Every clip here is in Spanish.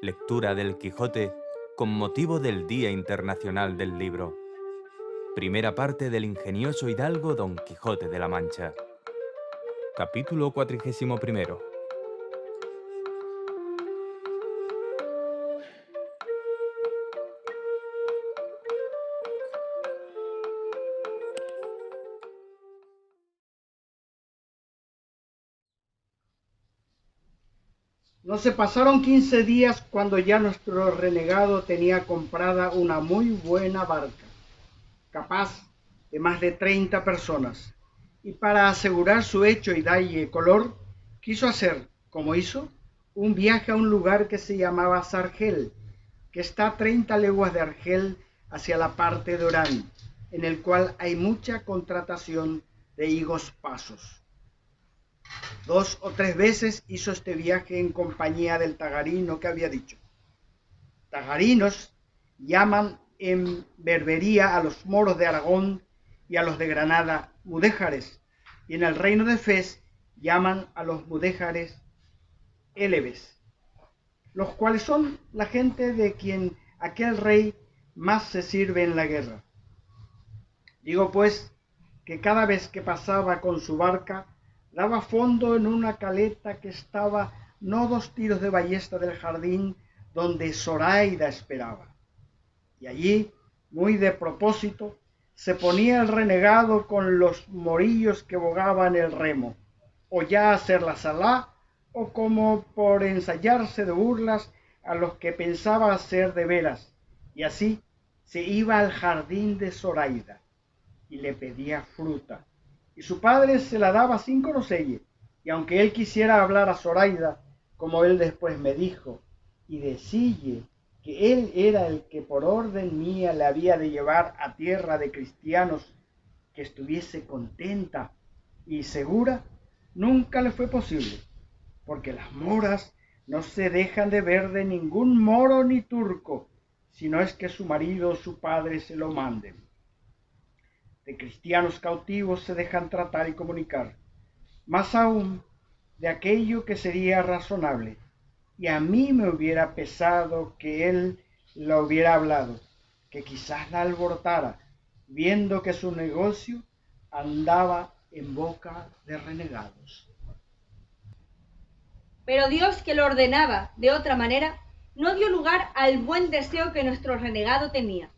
Lectura del Quijote con motivo del Día Internacional del Libro. Primera parte del ingenioso hidalgo Don Quijote de la Mancha. Capítulo 41. No se pasaron 15 días cuando ya nuestro renegado tenía comprada una muy buena barca, capaz de más de 30 personas, y para asegurar su hecho y dalle color, quiso hacer, como hizo, un viaje a un lugar que se llamaba Sargel, que está a 30 leguas de Argel hacia la parte de Orán, en el cual hay mucha contratación de higos pasos. 2 o 3 veces hizo este viaje en compañía del tagarino que había dicho. Tagarinos llaman en Berbería a los moros de Aragón y a los de Granada mudéjares, y en el reino de Fez llaman a los mudéjares élebes, los cuales son la gente de quien aquel rey más se sirve en la guerra. Digo pues que cada vez que pasaba con su barca daba fondo en una caleta que estaba no 2 tiros de ballesta del jardín donde Zoraida esperaba. Y allí, muy de propósito, se ponía el renegado con los morillos que bogaban el remo, o ya a hacer la salá, o como por ensayarse de burlas a los que pensaba hacer de veras, y así se iba al jardín de Zoraida y le pedía fruta, y su padre se la daba sin conocerle, y aunque él quisiera hablar a Zoraida, como él después me dijo, y decille que él era el que por orden mía le había de llevar a tierra de cristianos, que estuviese contenta y segura, nunca le fue posible, porque las moras no se dejan de ver de ningún moro ni turco, si no es que su marido o su padre se lo manden. De cristianos cautivos se dejan tratar y comunicar, más aún de aquello que sería razonable, y a mí me hubiera pesado que él la hubiera hablado, que quizás la alborotara, viendo que su negocio andaba en boca de renegados. Pero Dios, que lo ordenaba de otra manera, no dio lugar al buen deseo que nuestro renegado tenía,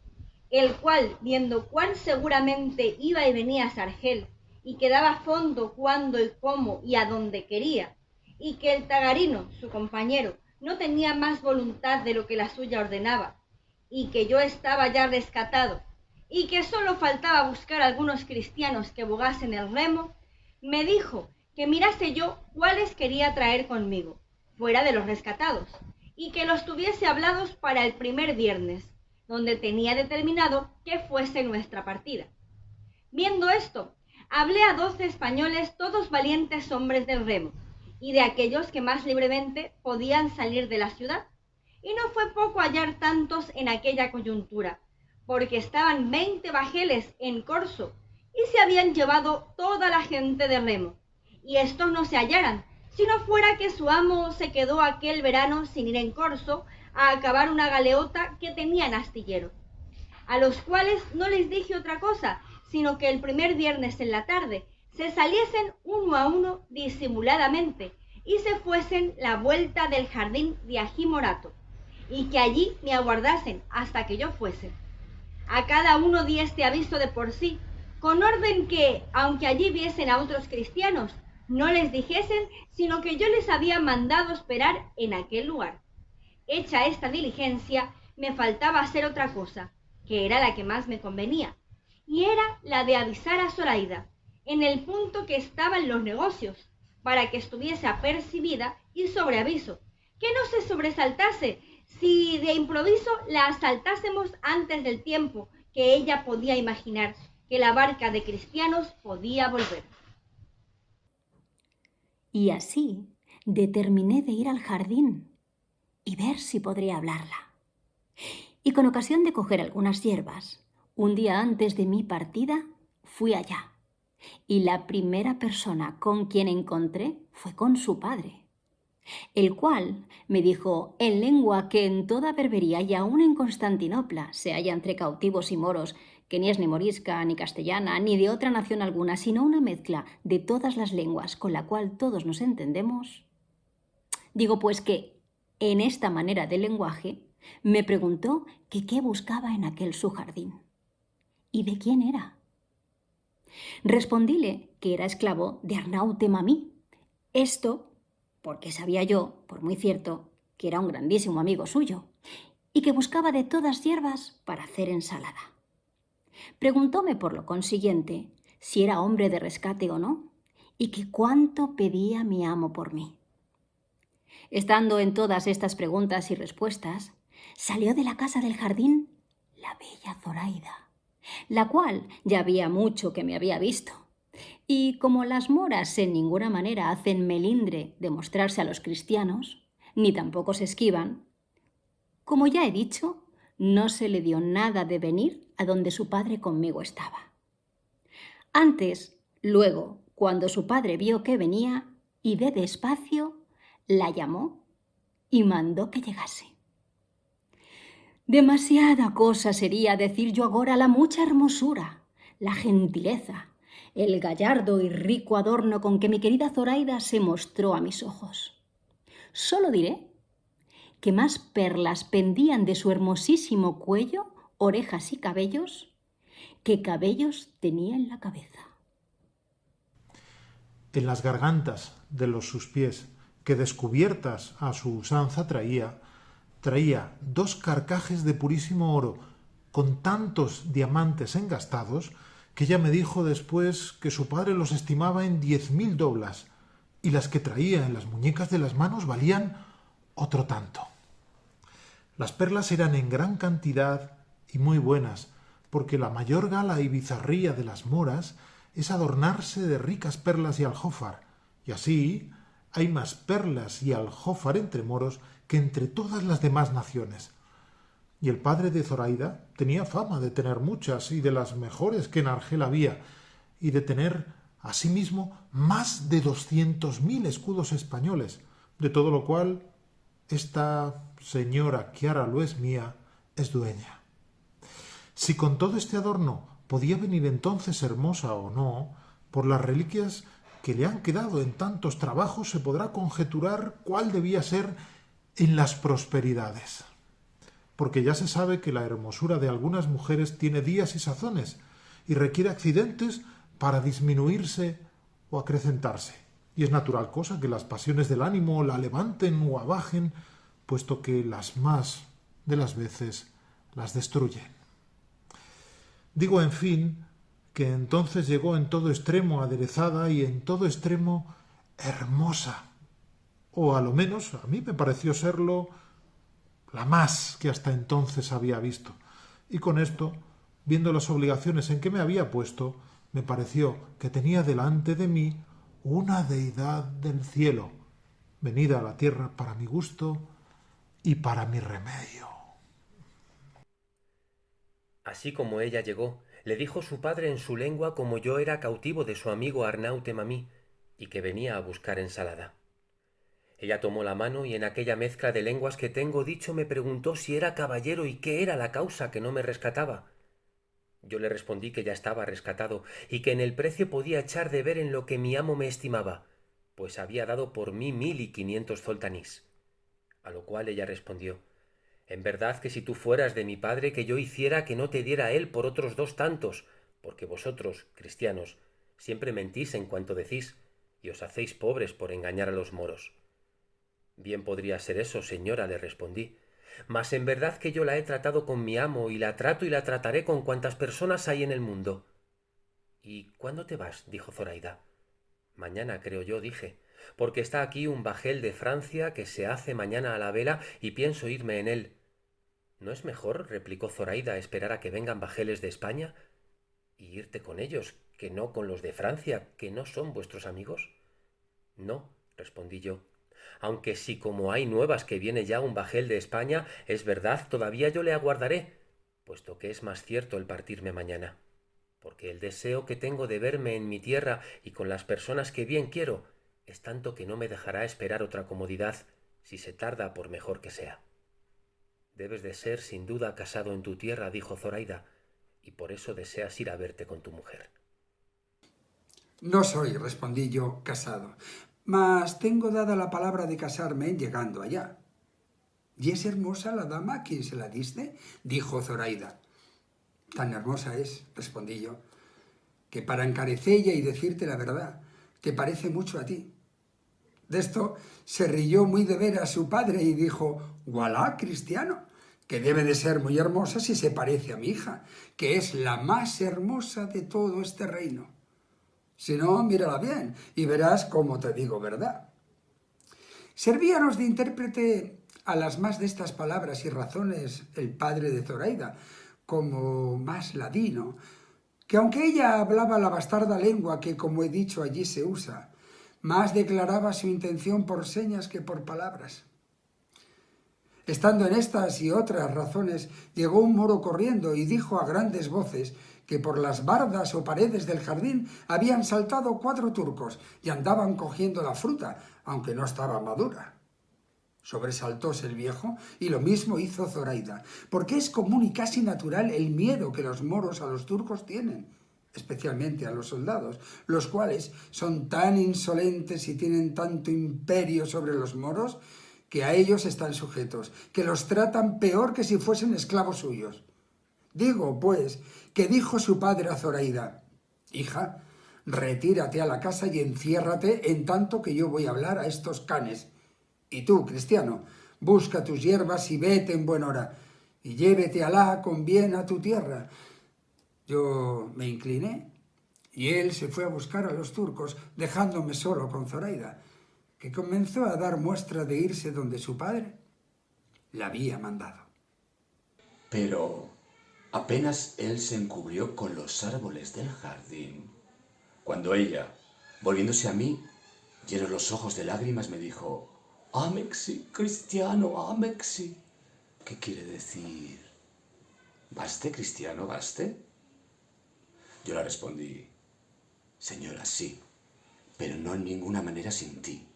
el cual, viendo cuán seguramente iba y venía a Sargel, y que daba fondo cuándo y cómo y a dónde quería, y que el tagarino, su compañero, no tenía más voluntad de lo que la suya ordenaba, y que yo estaba ya rescatado, y que sólo faltaba buscar algunos cristianos que bogasen el remo, me dijo que mirase yo cuáles quería traer conmigo, fuera de los rescatados, y que los tuviese hablados para el primer viernes, donde tenía determinado que fuese nuestra partida. Viendo esto, hablé a 12 españoles, todos valientes hombres del remo, y de aquellos que más libremente podían salir de la ciudad, y no fue poco hallar tantos en aquella coyuntura, porque estaban 20 bajeles en corso, y se habían llevado toda la gente de remo, y estos no se hallaran, si no fuera que su amo se quedó aquel verano sin ir en corso a acabar una galeota que tenía en astillero, a los cuales no les dije otra cosa, sino que el primer viernes en la tarde se saliesen uno a uno disimuladamente y se fuesen la vuelta del jardín de Ají Morato, y que allí me aguardasen hasta que yo fuese. A cada uno di este aviso de por sí, con orden que, aunque allí viesen a otros cristianos, no les dijesen, sino que yo les había mandado esperar en aquel lugar. Hecha esta diligencia, me faltaba hacer otra cosa, que era la que más me convenía, y era la de avisar a Zoraida, en el punto que estaba en los negocios, para que estuviese apercibida y sobre aviso, que no se sobresaltase si de improviso la asaltásemos antes del tiempo que ella podía imaginar que la barca de cristianos podía volver. Y así determiné de ir al jardín y ver si podría hablarla. Y con ocasión de coger algunas hierbas, un día antes de mi partida, fui allá. Y la primera persona con quien encontré fue con su padre. el cual me dijo en lengua que en toda Berbería y aun en Constantinopla se halla entre cautivos y moros, que ni es ni morisca, ni castellana, ni de otra nación alguna, sino una mezcla de todas las lenguas con la cual todos nos entendemos. Digo pues que en esta manera de lenguaje me preguntó que qué buscaba en aquel su jardín y de quién era. Respondíle que era esclavo de Arnaute Mamí. Esto porque sabía yo, por muy cierto, que era un grandísimo amigo suyo y que buscaba de todas hierbas para hacer ensalada. Preguntóme por lo consiguiente si era hombre de rescate o no y que cuánto pedía mi amo por mí. Estando en todas estas preguntas y respuestas, salió de la casa del jardín la bella Zoraida, la cual ya había mucho que me había visto. Y como las moras en ninguna manera hacen melindre de mostrarse a los cristianos, ni tampoco se esquivan, como ya he dicho, no se le dio nada de venir a donde su padre conmigo estaba. Antes, luego, cuando su padre vio que venía, y de despacio, la llamó y mandó que llegase. Demasiada cosa sería decir yo agora la mucha hermosura, la gentileza, el gallardo y rico adorno con que mi querida Zoraida se mostró a mis ojos. Solo diré que más perlas pendían de su hermosísimo cuello, orejas y cabellos, que cabellos tenía en la cabeza. En las gargantas de los sus pies, que descubiertas a su usanza traía 2 carcajes de purísimo oro, con tantos diamantes engastados, que ella me dijo después que su padre los estimaba en 10.000 doblas, y las que traía en las muñecas de las manos valían otro tanto. Las perlas eran en gran cantidad y muy buenas, porque la mayor gala y bizarría de las moras es adornarse de ricas perlas y aljófar, y así hay más perlas y aljófar entre moros que entre todas las demás naciones. Y el padre de Zoraida tenía fama de tener muchas y de las mejores que en Argel había, y de tener asimismo más de 200.000 escudos españoles, de todo lo cual esta señora, que ahora lo es mía, es dueña. Si con todo este adorno podía venir entonces hermosa o no, por las reliquias que le han quedado en tantos trabajos se podrá conjeturar cuál debía ser en las prosperidades. Porque ya se sabe que la hermosura de algunas mujeres tiene días y sazones, y requiere accidentes para disminuirse o acrecentarse. Y es natural cosa que las pasiones del ánimo la levanten o abajen, puesto que las más de las veces las destruyen. Digo, en fin, que entonces llegó en todo extremo aderezada y en todo extremo hermosa, o a lo menos a mí me pareció serlo la más que hasta entonces había visto, y con esto, viendo las obligaciones en que me había puesto, me pareció que tenía delante de mí una deidad del cielo, venida a la tierra para mi gusto y para mi remedio. Así como ella llegó, le dijo su padre en su lengua como yo era cautivo de su amigo Arnaute Mamí, y que venía a buscar ensalada. Ella tomó la mano y en aquella mezcla de lenguas que tengo dicho me preguntó si era caballero y qué era la causa que no me rescataba. Yo le respondí que ya estaba rescatado y que en el precio podía echar de ver en lo que mi amo me estimaba, pues había dado por mí 1.500 zoltanís. A lo cual ella respondió: en verdad que si tú fueras de mi padre, que yo hiciera que no te diera él por otros 2 tantos, porque vosotros, cristianos, siempre mentís en cuanto decís, y os hacéis pobres por engañar a los moros. Bien podría ser eso, señora, le respondí, mas en verdad que yo la he tratado con mi amo y la trato y la trataré con cuantas personas hay en el mundo. ¿Y cuándo te vas?, dijo Zoraida. Mañana, creo yo, dije, porque está aquí un bajel de Francia que se hace mañana a la vela y pienso irme en él. ¿No es mejor, replicó Zoraida, esperar a que vengan bajeles de España y irte con ellos, que no con los de Francia, que no son vuestros amigos? No, respondí yo, aunque si como hay nuevas que viene ya un bajel de España, es verdad, todavía yo le aguardaré, puesto que es más cierto el partirme mañana, porque el deseo que tengo de verme en mi tierra y con las personas que bien quiero es tanto que no me dejará esperar otra comodidad si se tarda por mejor que sea. Debes de ser sin duda casado en tu tierra, dijo Zoraida, y por eso deseas ir a verte con tu mujer. No soy, respondí yo, casado, mas tengo dada la palabra de casarme llegando allá. ¿Y es hermosa la dama a quien se la diste?, dijo Zoraida. Tan hermosa es, respondí yo, que para encarecella y decirte la verdad, te parece mucho a ti. De esto se rió muy de veras su padre y dijo: «Gualá, cristiano, que debe de ser muy hermosa si se parece a mi hija, que es la más hermosa de todo este reino. Si no, mírala bien y verás cómo te digo verdad». Servíanos de intérprete a las más de estas palabras y razones el padre de Zoraida, como más ladino, que aunque ella hablaba la bastarda lengua que, como he dicho, allí se usa, más declaraba su intención por señas que por palabras. Estando en estas y otras razones, llegó un moro corriendo y dijo a grandes voces que por las bardas o paredes del jardín habían saltado 4 turcos y andaban cogiendo la fruta, aunque no estaba madura. Sobresaltóse el viejo y lo mismo hizo Zoraida, porque es común y casi natural el miedo que los moros a los turcos tienen, especialmente a los soldados, los cuales son tan insolentes y tienen tanto imperio sobre los moros que a ellos están sujetos, que los tratan peor que si fuesen esclavos suyos. Digo, pues, que dijo su padre a Zoraida: «Hija, retírate a la casa y enciérrate en tanto que yo voy a hablar a estos canes. Y tú, cristiano, busca tus hierbas y vete en buen hora, y llévete Alá con bien a tu tierra». Yo me incliné, y él se fue a buscar a los turcos, dejándome solo con Zoraida, que comenzó a dar muestra de irse donde su padre la había mandado. Pero apenas él se encubrió con los árboles del jardín, cuando ella, volviéndose a mí, llenos los ojos de lágrimas, me dijo: «Amexi, cristiano, amexi». ¿Qué quiere decir? ¿Baste, cristiano, baste? Yo le respondí: «Señora, sí, pero no en ninguna manera sin ti.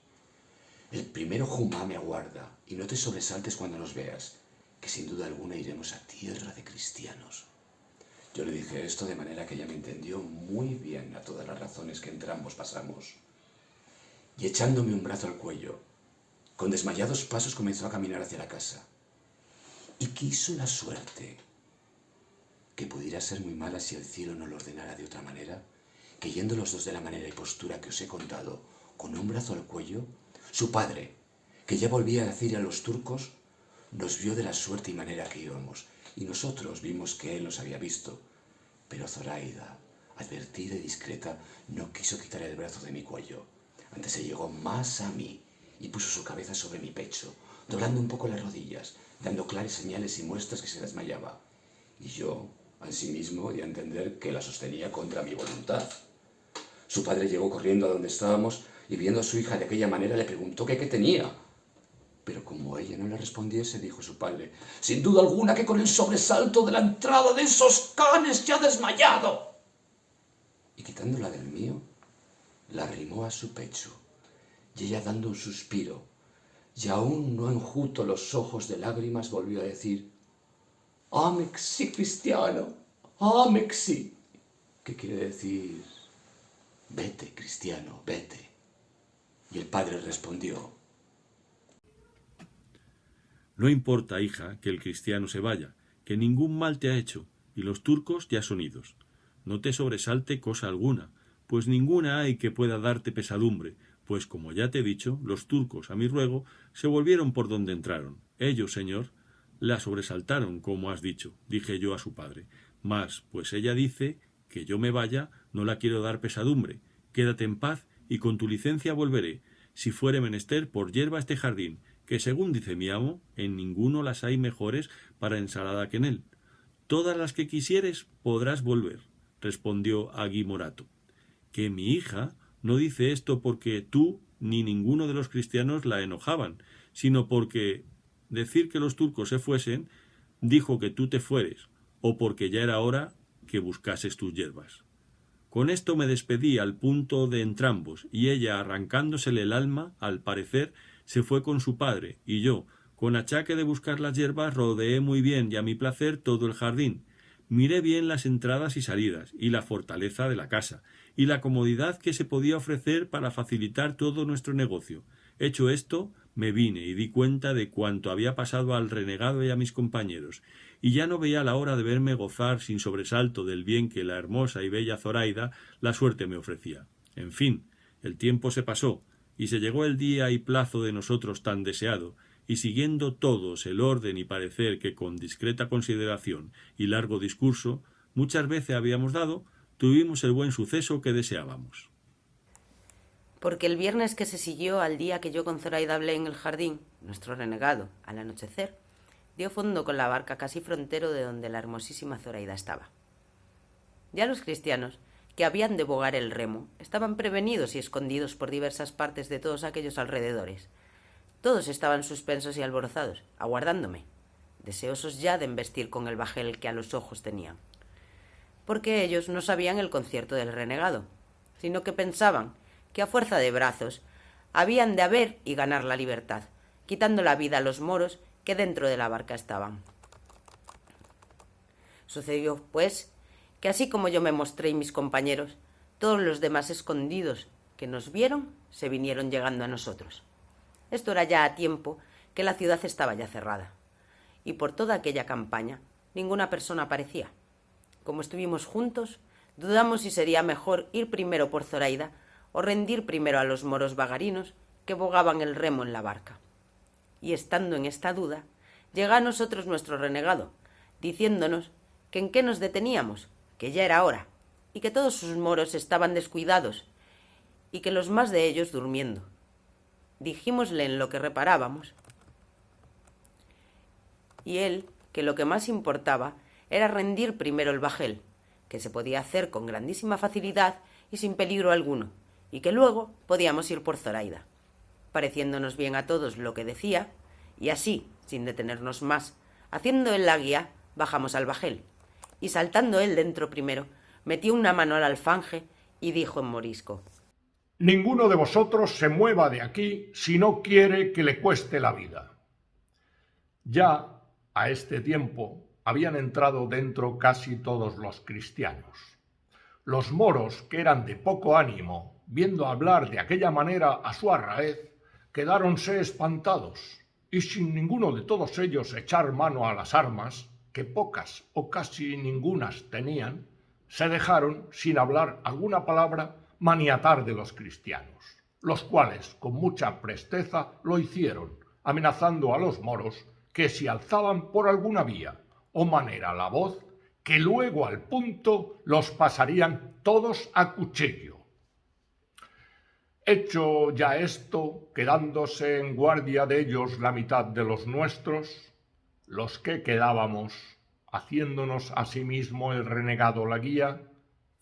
El primero Jumá me aguarda, y no te sobresaltes cuando nos veas, que sin duda alguna iremos a tierra de cristianos». Yo le dije esto de manera que ella me entendió muy bien a todas las razones que entrambos pasamos. Y echándome un brazo al cuello, con desmayados pasos comenzó a caminar hacia la casa. Y quiso la suerte, que pudiera ser muy mala si el cielo no lo ordenara de otra manera, que yendo los dos de la manera y postura que os he contado, con un brazo al cuello, su padre, que ya volvía a decir a los turcos, nos vio de la suerte y manera que íbamos, y nosotros vimos que él nos había visto. Pero Zoraida, advertida y discreta, no quiso quitar el brazo de mi cuello. Antes se llegó más a mí y puso su cabeza sobre mi pecho, doblando un poco las rodillas, dando claras señales y muestras que se desmayaba. Y yo, asimismo, di a entender que la sostenía contra mi voluntad. Su padre llegó corriendo a donde estábamos y, viendo a su hija de aquella manera, le preguntó qué tenía. Pero como ella no le respondiese, dijo su padre: «Sin duda alguna que con el sobresalto de la entrada de esos canes ya ha desmayado». Y quitándola del mío, la arrimó a su pecho, y ella, dando un suspiro, y aún no enjuto los ojos de lágrimas, volvió a decir: «Amexi, cristiano, amexi». ¿Qué quiere decir? «Vete, cristiano, vete». Y el padre respondió: «No importa, hija, que el cristiano se vaya, que ningún mal te ha hecho, y los turcos ya son idos. No te sobresalte cosa alguna, pues ninguna hay que pueda darte pesadumbre, pues como ya te he dicho, los turcos, a mi ruego, se volvieron por donde entraron. Ellos, señor, la sobresaltaron, como has dicho», dije yo a su padre. «Mas, pues ella dice que yo me vaya, no la quiero dar pesadumbre. Quédate en paz, y con tu licencia volveré, si fuere menester, por hierba a este jardín, que según dice mi amo, en ninguno las hay mejores para ensalada que en él. Todas las que quisieres podrás volver», respondió Agui Morato. «Que mi hija no dice esto porque tú ni ninguno de los cristianos la enojaban, sino porque decir que los turcos se fuesen, dijo que tú te fueres, o porque ya era hora que buscases tus hierbas». Con esto me despedí al punto de entrambos, y ella, arrancándosele el alma, al parecer, se fue con su padre, y yo, con achaque de buscar las hierbas, rodeé muy bien y a mi placer todo el jardín. Miré bien las entradas y salidas, y la fortaleza de la casa, y la comodidad que se podía ofrecer para facilitar todo nuestro negocio. Hecho esto, me vine y di cuenta de cuanto había pasado al renegado y a mis compañeros, y ya no veía la hora de verme gozar sin sobresalto del bien que la hermosa y bella Zoraida la suerte me ofrecía. En fin, el tiempo se pasó, y se llegó el día y plazo de nosotros tan deseado, y siguiendo todos el orden y parecer que con discreta consideración y largo discurso muchas veces habíamos dado, tuvimos el buen suceso que deseábamos. Porque el viernes que se siguió al día que yo con Zoraida hablé en el jardín, nuestro renegado, al anochecer, dio fondo con la barca casi frontero de donde la hermosísima Zoraida estaba. Ya los cristianos, que habían de bogar el remo, estaban prevenidos y escondidos por diversas partes de todos aquellos alrededores. Todos estaban suspensos y alborozados, aguardándome, deseosos ya de embestir con el bajel que a los ojos tenían. Porque ellos no sabían el concierto del renegado, sino que pensaban que a fuerza de brazos habían de haber y ganar la libertad, quitando la vida a los moros que dentro de la barca estaban. Sucedió, pues, que así como yo me mostré y mis compañeros, todos los demás escondidos que nos vieron se vinieron llegando a nosotros. Esto era ya a tiempo que la ciudad estaba ya cerrada, y por toda aquella campaña ninguna persona aparecía. Como estuvimos juntos, dudamos si sería mejor ir primero por Zoraida o rendir primero a los moros vagarinos que bogaban el remo en la barca. Y estando en esta duda, llega a nosotros nuestro renegado, diciéndonos que en qué nos deteníamos, que ya era hora, y que todos sus moros estaban descuidados, y que los más de ellos durmiendo. Dijímosle en lo que reparábamos, y él que lo que más importaba era rendir primero el bajel, que se podía hacer con grandísima facilidad y sin peligro alguno, y que luego podíamos ir por Zoraida, pareciéndonos bien a todos lo que decía, y así, sin detenernos más, haciendo él la guía, bajamos al bajel, y saltando él dentro primero, metió una mano al alfanje y dijo en morisco: Ninguno de vosotros se mueva de aquí si no quiere que le cueste la vida. Ya a este tiempo habían entrado dentro casi todos los cristianos. Los moros, que eran de poco ánimo, viendo hablar de aquella manera a su arraez, quedáronse espantados, y sin ninguno de todos ellos echar mano a las armas, que pocas o casi ningunas tenían, se dejaron, sin hablar alguna palabra, maniatar de los cristianos, los cuales con mucha presteza lo hicieron, amenazando a los moros que si alzaban por alguna vía o manera la voz, que luego al punto los pasarían todos a cuchillo. Hecho ya esto, quedándose en guardia de ellos la mitad de los nuestros, los que quedábamos, haciéndonos asimismo el renegado la guía,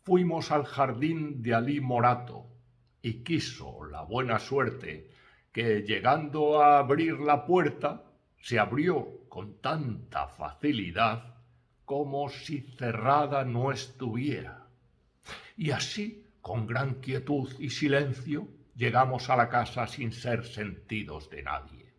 fuimos al jardín de Alí Morato, y quiso la buena suerte que, llegando a abrir la puerta, se abrió con tanta facilidad como si cerrada no estuviera. Y así, con gran quietud y silencio, llegamos a la casa sin ser sentidos de nadie.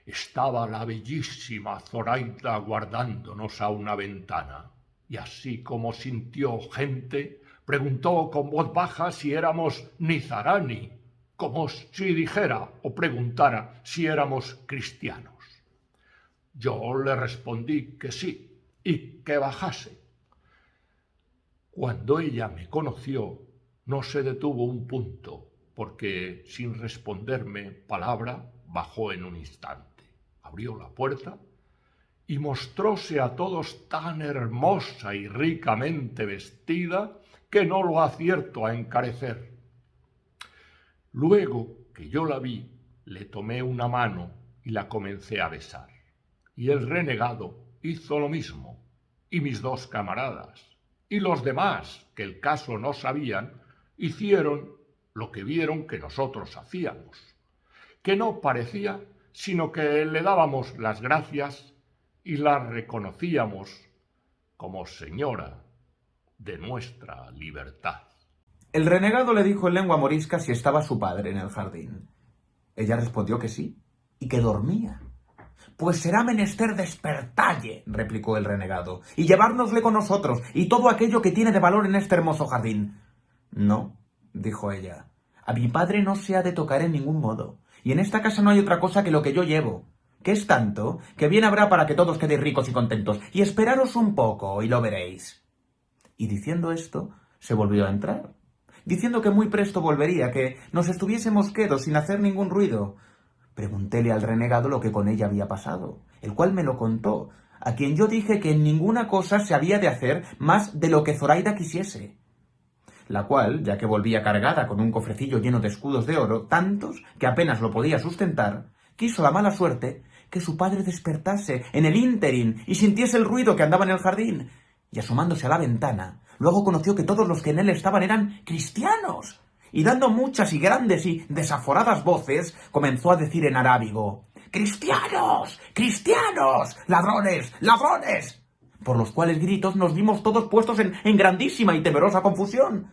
Estaba la bellísima Zoraida aguardándonos a una ventana, y así como sintió gente, preguntó con voz baja si éramos nizarani, como si dijera o preguntara si éramos cristianos. Yo le respondí que sí, y que bajase. Cuando ella me conoció, no se detuvo un punto, porque sin responderme palabra, bajó en un instante, abrió la puerta y mostróse a todos tan hermosa y ricamente vestida que no lo acierto a encarecer. Luego que yo la vi, le tomé una mano y la comencé a besar, y el renegado hizo lo mismo, y mis dos camaradas, y los demás, que el caso no sabían, hicieron lo que vieron que nosotros hacíamos, que no parecía sino que le dábamos las gracias y la reconocíamos como señora, de nuestra libertad. El renegado le dijo en lengua morisca si estaba su padre en el jardín. Ella respondió que sí, y que dormía. «Pues será menester despertalle», replicó el renegado, «y llevárnosle con nosotros, y todo aquello que tiene de valor en este hermoso jardín». «No», dijo ella, «a mi padre no se ha de tocar en ningún modo, y en esta casa no hay otra cosa que lo que yo llevo, que es tanto que bien habrá para que todos quedéis ricos y contentos, y esperaros un poco, y lo veréis». Y diciendo esto, se volvió a entrar, diciendo que muy presto volvería, que nos estuviésemos quedos sin hacer ningún ruido. Preguntéle al renegado lo que con ella había pasado, el cual me lo contó, a quien yo dije que en ninguna cosa se había de hacer más de lo que Zoraida quisiese. La cual, ya que volvía cargada con un cofrecillo lleno de escudos de oro, tantos que apenas lo podía sustentar, quiso la mala suerte que su padre despertase en el ínterin y sintiese el ruido que andaba en el jardín, y asomándose a la ventana, luego conoció que todos los que en él estaban eran cristianos, y dando muchas y grandes y desaforadas voces, comenzó a decir en arábigo: «¡Cristianos! ¡Cristianos! ¡Ladrones! ¡Ladrones!», por los cuales gritos nos vimos todos puestos en grandísima y temerosa confusión.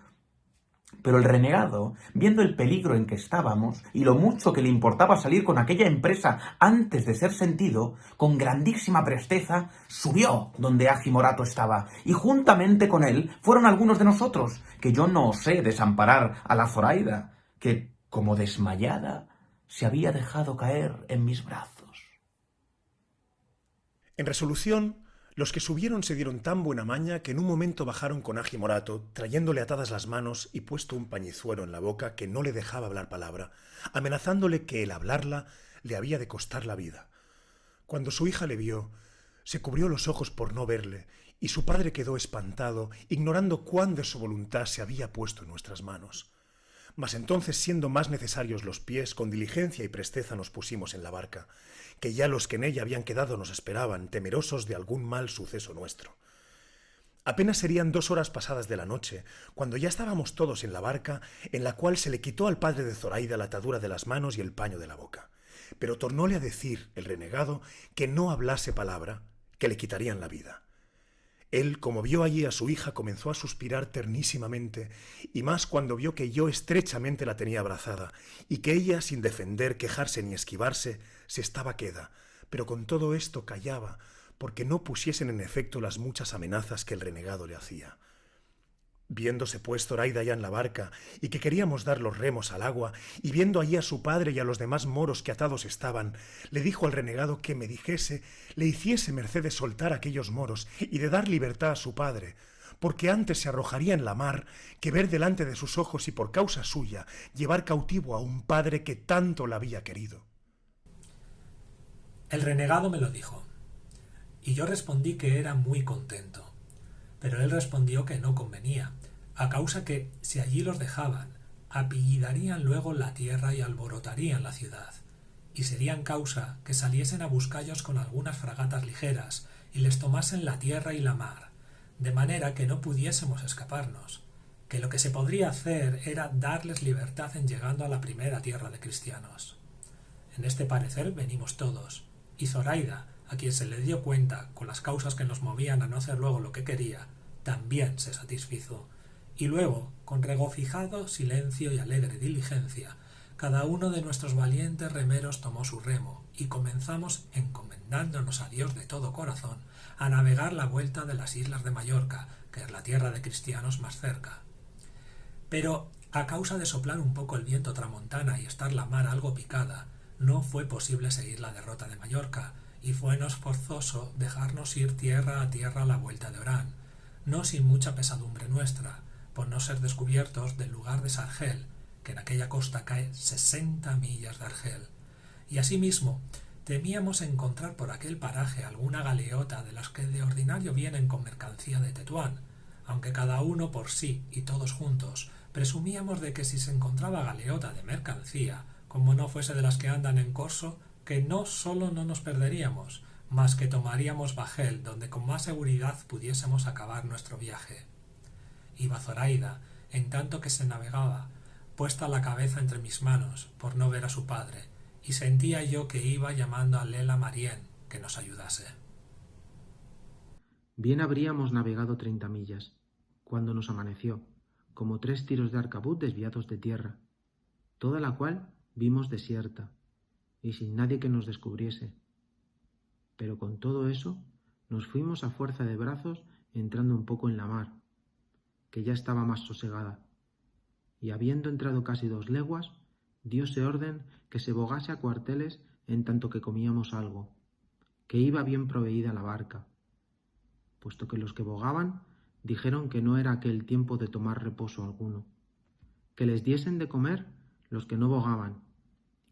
Pero el renegado, viendo el peligro en que estábamos y lo mucho que le importaba salir con aquella empresa antes de ser sentido, con grandísima presteza subió donde Agi Morato estaba, y juntamente con él fueron algunos de nosotros, que yo no osé desamparar a la Zoraida, que, como desmayada, se había dejado caer en mis brazos. En resolución, los que subieron se dieron tan buena maña que en un momento bajaron con Agi Morato, trayéndole atadas las manos y puesto un pañizuelo en la boca que no le dejaba hablar palabra, amenazándole que el hablarla le había de costar la vida. Cuando su hija le vio, se cubrió los ojos por no verle, y su padre quedó espantado, ignorando cuán de su voluntad se había puesto en nuestras manos. Mas entonces, siendo más necesarios los pies, con diligencia y presteza nos pusimos en la barca, que ya los que en ella habían quedado nos esperaban, temerosos de algún mal suceso nuestro. Apenas serían 2 horas pasadas de la noche, cuando ya estábamos todos en la barca, en la cual se le quitó al padre de Zoraida la atadura de las manos y el paño de la boca. Pero tornóle a decir el renegado que no hablase palabra, que le quitarían la vida. Él, como vio allí a su hija, comenzó a suspirar ternísimamente, y más cuando vio que yo estrechamente la tenía abrazada, y que ella, sin defender, quejarse ni esquivarse, se estaba queda, pero con todo esto callaba, porque no pusiesen en efecto las muchas amenazas que el renegado le hacía. Viéndose pues Zoraida ya en la barca, y que queríamos dar los remos al agua, y viendo allí a su padre y a los demás moros que atados estaban, le dijo al renegado que me dijese, le hiciese merced de soltar a aquellos moros y de dar libertad a su padre, porque antes se arrojaría en la mar que ver delante de sus ojos y por causa suya llevar cautivo a un padre que tanto la había querido. El renegado me lo dijo, y yo respondí que era muy contento. Pero él respondió que no convenía, a causa que, si allí los dejaban, apellidarían luego la tierra y alborotarían la ciudad, y serían causa que saliesen a buscallos con algunas fragatas ligeras y les tomasen la tierra y la mar, de manera que no pudiésemos escaparnos, que lo que se podría hacer era darles libertad en llegando a la primera tierra de cristianos. En este parecer venimos todos, y Zoraida, a quien se le dio cuenta con las causas que nos movían a no hacer luego lo que quería, también se satisfizo, y luego, con regocijado silencio y alegre diligencia, cada uno de nuestros valientes remeros tomó su remo, y comenzamos, encomendándonos a Dios de todo corazón, a navegar la vuelta de las islas de Mallorca, que es la tierra de cristianos más cerca. Pero, a causa de soplar un poco el viento tramontana y estar la mar algo picada, no fue posible seguir la derrota de Mallorca, y fuenos forzoso dejarnos ir tierra a tierra a la vuelta de Orán, no sin mucha pesadumbre nuestra, por no ser descubiertos del lugar de Sargel, que en aquella costa cae 60 millas de Argel, y asimismo temíamos encontrar por aquel paraje alguna galeota de las que de ordinario vienen con mercancía de Tetuán, aunque cada uno por sí y todos juntos presumíamos de que si se encontraba galeota de mercancía, como no fuese de las que andan en corso, que no sólo no nos perderíamos, mas que tomaríamos bajel donde con más seguridad pudiésemos acabar nuestro viaje. Iba Zoraida, en tanto que se navegaba, puesta la cabeza entre mis manos, por no ver a su padre, y sentía yo que iba llamando a Lela Marién que nos ayudase. Bien habríamos navegado 30 millas, cuando nos amaneció, como 3 tiros de arcabuz desviados de tierra, toda la cual vimos desierta, y sin nadie que nos descubriese. Pero con todo eso, nos fuimos a fuerza de brazos entrando un poco en la mar, que ya estaba más sosegada, y habiendo entrado casi 2 leguas, dióse orden que se bogase a cuarteles en tanto que comíamos algo, que iba bien proveída la barca, puesto que los que bogaban dijeron que no era aquel tiempo de tomar reposo alguno, que les diesen de comer los que no bogaban,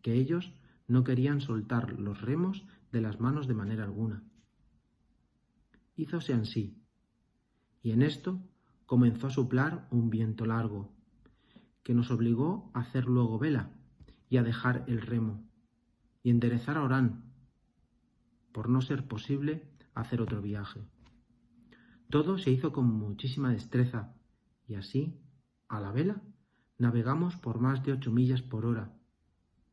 que ellos no querían soltar los remos de las manos de manera alguna. Hízose ansí, y en esto comenzó a soplar un viento largo, que nos obligó a hacer luego vela y a dejar el remo, y enderezar a Orán, por no ser posible hacer otro viaje. Todo se hizo con muchísima destreza, y así, a la vela, navegamos por más de 8 millas por hora,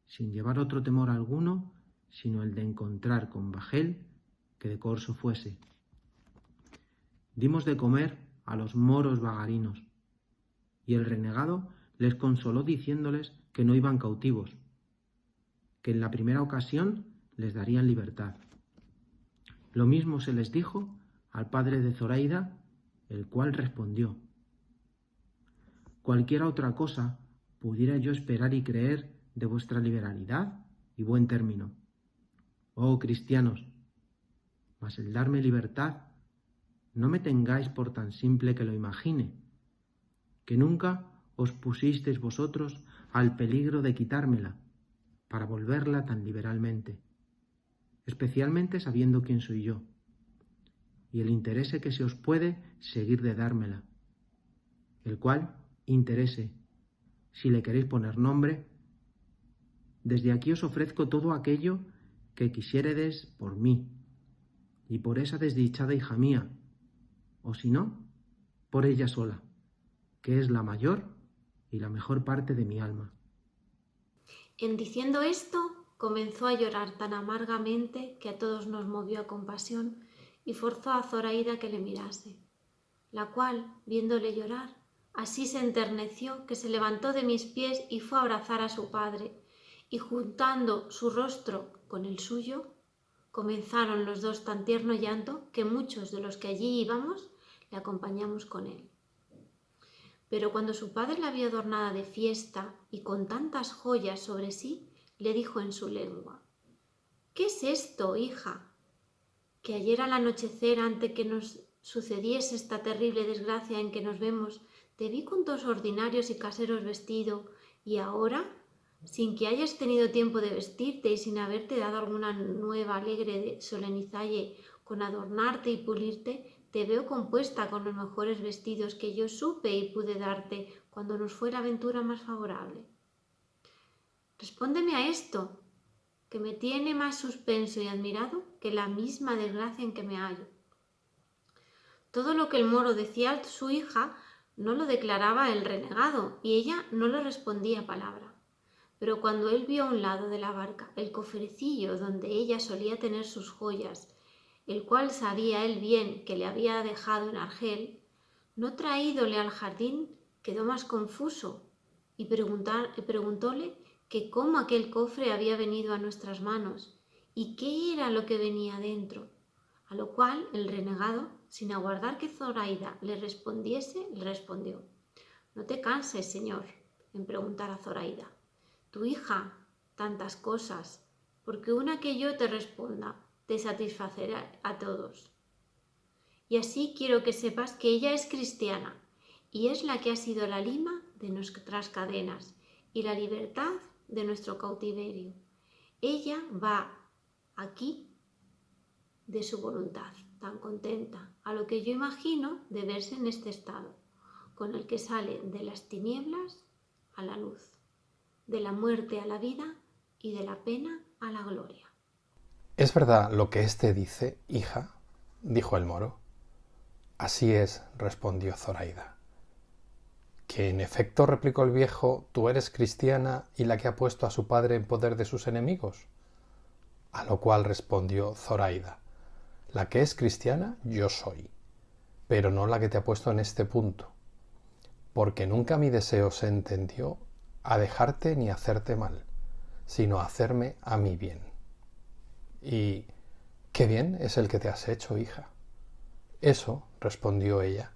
sin llevar otro temor alguno, sino el de encontrar con bajel que de corso fuese. Dimos de comer a los moros vagarinos, y el renegado les consoló diciéndoles que no iban cautivos, que en la primera ocasión les darían libertad. Lo mismo se les dijo al padre de Zoraida, el cual respondió: cualquiera otra cosa pudiera yo esperar y creer de vuestra liberalidad y buen término, oh cristianos, mas el darme libertad no me tengáis por tan simple que lo imagine, que nunca os pusisteis vosotros al peligro de quitármela para volverla tan liberalmente, especialmente sabiendo quién soy yo, y el interese que se os puede seguir de dármela, el cual interese, si le queréis poner nombre, desde aquí os ofrezco todo aquello que quisiéredes por mí, y por esa desdichada hija mía, o si no, por ella sola, que es la mayor y la mejor parte de mi alma. En diciendo esto, comenzó a llorar tan amargamente que a todos nos movió a compasión y forzó a Zoraida que le mirase, la cual, viéndole llorar, así se enterneció que se levantó de mis pies y fue a abrazar a su padre, y juntando su rostro con el suyo, comenzaron los dos tan tierno llanto que muchos de los que allí íbamos le acompañamos con él. Pero cuando su padre la vio adornada de fiesta y con tantas joyas sobre sí, le dijo en su lengua: ¿qué es esto, hija? Que ayer al anochecer, antes que nos sucediese esta terrible desgracia en que nos vemos, te vi con tus ordinarios y caseros vestido, y ahora, sin que hayas tenido tiempo de vestirte y sin haberte dado alguna nueva alegre de solenizalle con adornarte y pulirte, te veo compuesta con los mejores vestidos que yo supe y pude darte cuando nos fue la aventura más favorable. Respóndeme a esto, que me tiene más suspenso y admirado que la misma desgracia en que me hallo. Todo lo que el moro decía a su hija no lo declaraba el renegado, y ella no le respondía palabra. Pero cuando él vio a un lado de la barca el cofrecillo donde ella solía tener sus joyas, el cual sabía él bien que le había dejado en Argel, no traídole al jardín, quedó más confuso y preguntóle que cómo aquel cofre había venido a nuestras manos y qué era lo que venía dentro, a lo cual el renegado, sin aguardar que Zoraida le respondiese, le respondió: no te canses, señor, en preguntar a Zoraida, tu hija, tantas cosas, porque una que yo te responda te satisfacerá a todos. Y así quiero que sepas que ella es cristiana y es la que ha sido la lima de nuestras cadenas y la libertad de nuestro cautiverio. Ella va aquí de su voluntad, tan contenta, a lo que yo imagino de verse en este estado, con el que sale de las tinieblas a la luz, de la muerte a la vida y de la pena a la gloria. ¿Es verdad lo que éste dice, hija?, dijo el moro. Así es, respondió Zoraida. Que en efecto, replicó el viejo, tú eres cristiana y la que ha puesto a su padre en poder de sus enemigos. A lo cual respondió Zoraida: la que es cristiana yo soy, pero no la que te ha puesto en este punto, porque nunca mi deseo se entendió a dejarte ni hacerte mal, sino a hacerme a mí bien. Y ¿qué bien es el que te has hecho, hija? Eso, respondió ella,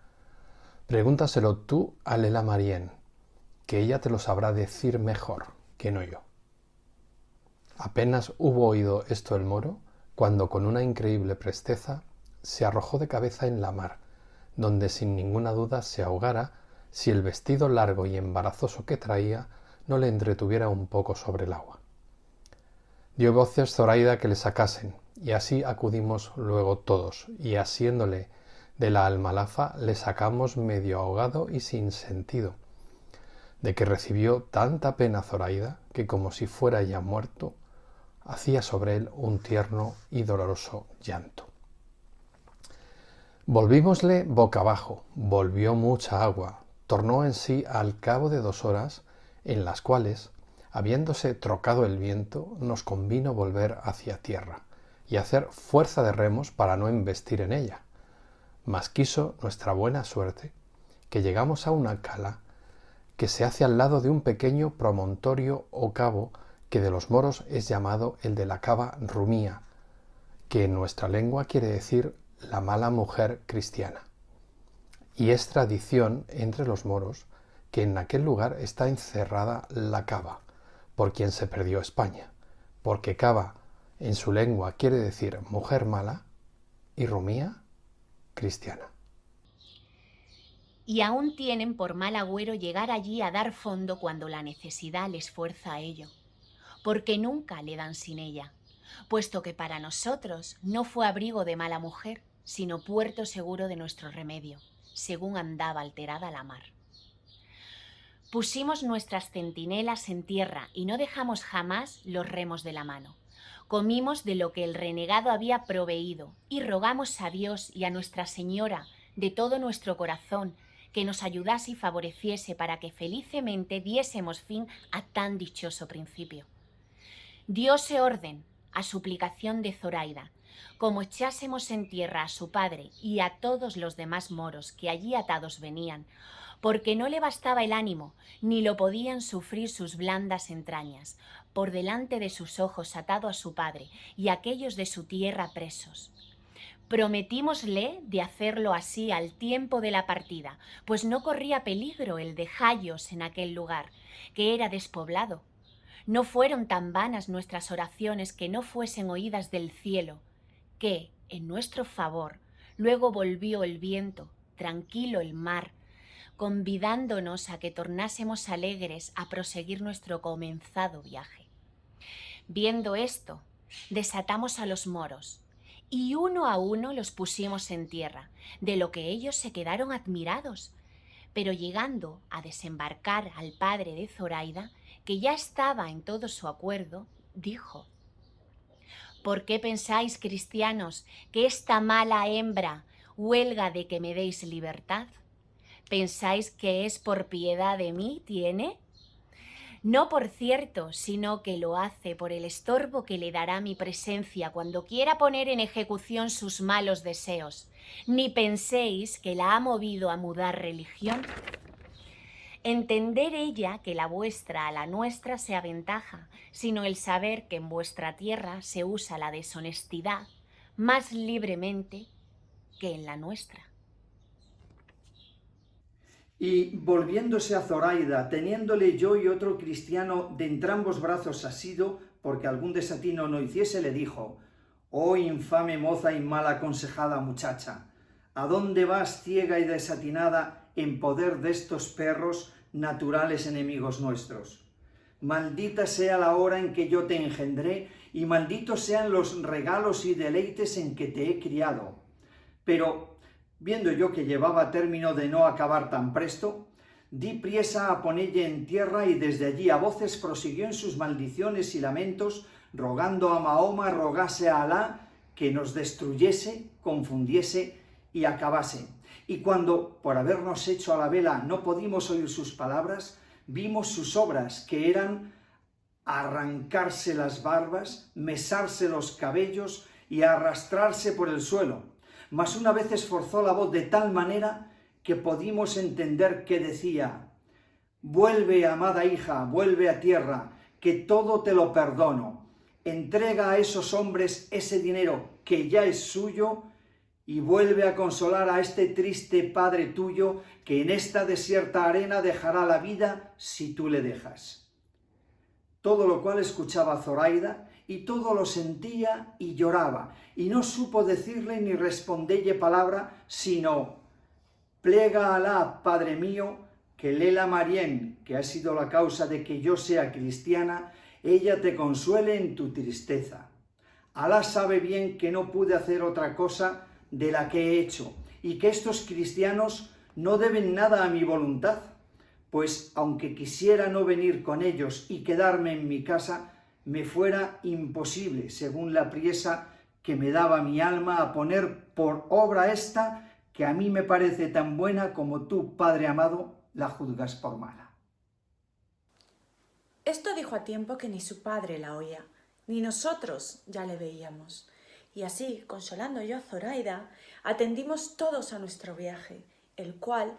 pregúntaselo tú a Lela Marién, que ella te lo sabrá decir mejor que no yo. Apenas hubo oído esto el moro, cuando con una increíble presteza se arrojó de cabeza en la mar, donde sin ninguna duda se ahogara si el vestido largo y embarazoso que traía no le entretuviera un poco sobre el agua. Dio voces Zoraida que le sacasen, y así acudimos luego todos, y asiéndole de la almalafa le sacamos medio ahogado y sin sentido, de que recibió tanta pena Zoraida que como si fuera ya muerto, hacía sobre él un tierno y doloroso llanto. Volvímosle boca abajo, volvió mucha agua, tornó en sí al cabo de 2 horas, en las cuales, habiéndose trocado el viento, nos convino volver hacia tierra y hacer fuerza de remos para no embestir en ella. Mas quiso nuestra buena suerte que llegamos a una cala que se hace al lado de un pequeño promontorio o cabo que de los moros es llamado el de la cava Rumía, que en nuestra lengua quiere decir la mala mujer cristiana. Y es tradición entre los moros que en aquel lugar está encerrada la cava, por quien se perdió España, porque cava en su lengua quiere decir mujer mala y Rumía cristiana. Y aún tienen por mal agüero llegar allí a dar fondo cuando la necesidad les fuerza a ello, porque nunca le dan sin ella, puesto que para nosotros no fue abrigo de mala mujer, sino puerto seguro de nuestro remedio, según andaba alterada la mar. Pusimos nuestras centinelas en tierra y no dejamos jamás los remos de la mano. Comimos de lo que el renegado había proveído y rogamos a Dios y a Nuestra Señora de todo nuestro corazón que nos ayudase y favoreciese para que felicemente diésemos fin a tan dichoso principio. Dióse orden, a suplicación de Zoraida, como echásemos en tierra a su padre y a todos los demás moros que allí atados venían, porque no le bastaba el ánimo, ni lo podían sufrir sus blandas entrañas, por delante de sus ojos atado a su padre y aquellos de su tierra presos. Prometímosle de hacerlo así al tiempo de la partida, pues no corría peligro el dejallos en aquel lugar, que era despoblado. No fueron tan vanas nuestras oraciones que no fuesen oídas del cielo, que, en nuestro favor, luego volvió el viento, tranquilo el mar, convidándonos a que tornásemos alegres a proseguir nuestro comenzado viaje. Viendo esto, desatamos a los moros, y uno a uno los pusimos en tierra, de lo que ellos se quedaron admirados. Pero llegando a desembarcar al padre de Zoraida, que ya estaba en todo su acuerdo, dijo: ¿Por qué pensáis, cristianos, que esta mala hembra huelga de que me deis libertad? ¿Pensáis que es por piedad de mí tiene? No por cierto, sino que lo hace por el estorbo que le dará mi presencia cuando quiera poner en ejecución sus malos deseos. Ni penséis que la ha movido a mudar religión. Entender ella que la vuestra a la nuestra se aventaja, sino el saber que en vuestra tierra se usa la deshonestidad más libremente que en la nuestra. Y volviéndose a Zoraida, teniéndole yo y otro cristiano de entrambos brazos asido, porque algún desatino no hiciese, le dijo: «Oh infame moza y mal aconsejada muchacha, ¿a dónde vas ciega y desatinada en poder de estos perros, naturales enemigos nuestros? Maldita sea la hora en que yo te engendré, y malditos sean los regalos y deleites en que te he criado». Pero viendo yo que llevaba término de no acabar tan presto, di priesa a ponelle en tierra y desde allí a voces prosiguió en sus maldiciones y lamentos, rogando a Mahoma rogase a Alá que nos destruyese, confundiese y acabase. Y cuando, por habernos hecho a la vela, no pudimos oír sus palabras, vimos sus obras, que eran arrancarse las barbas, mesarse los cabellos y arrastrarse por el suelo. mas una vez esforzó la voz de tal manera que pudimos entender que decía: «Vuelve, amada hija, vuelve a tierra, que todo te lo perdono. Entrega a esos hombres ese dinero que ya es suyo y vuelve a consolar a este triste padre tuyo que en esta desierta arena dejará la vida si tú le dejas». Todo lo cual escuchaba Zoraida y todo lo sentía y lloraba, y no supo decirle ni respondelle palabra, sino: «Plega a Alá, Padre mío, que Lela Marién, que ha sido la causa de que yo sea cristiana, ella te consuele en tu tristeza. Alá sabe bien que no pude hacer otra cosa de la que he hecho, y que estos cristianos no deben nada a mi voluntad, pues aunque quisiera no venir con ellos y quedarme en mi casa, me fuera imposible, según la priesa que me daba mi alma, a poner por obra esta, que a mí me parece tan buena como tú, Padre amado, la juzgas por mala». Esto dijo a tiempo que ni su padre la oía, ni nosotros ya le veíamos. Y así, consolando yo a Zoraida, atendimos todos a nuestro viaje, el cual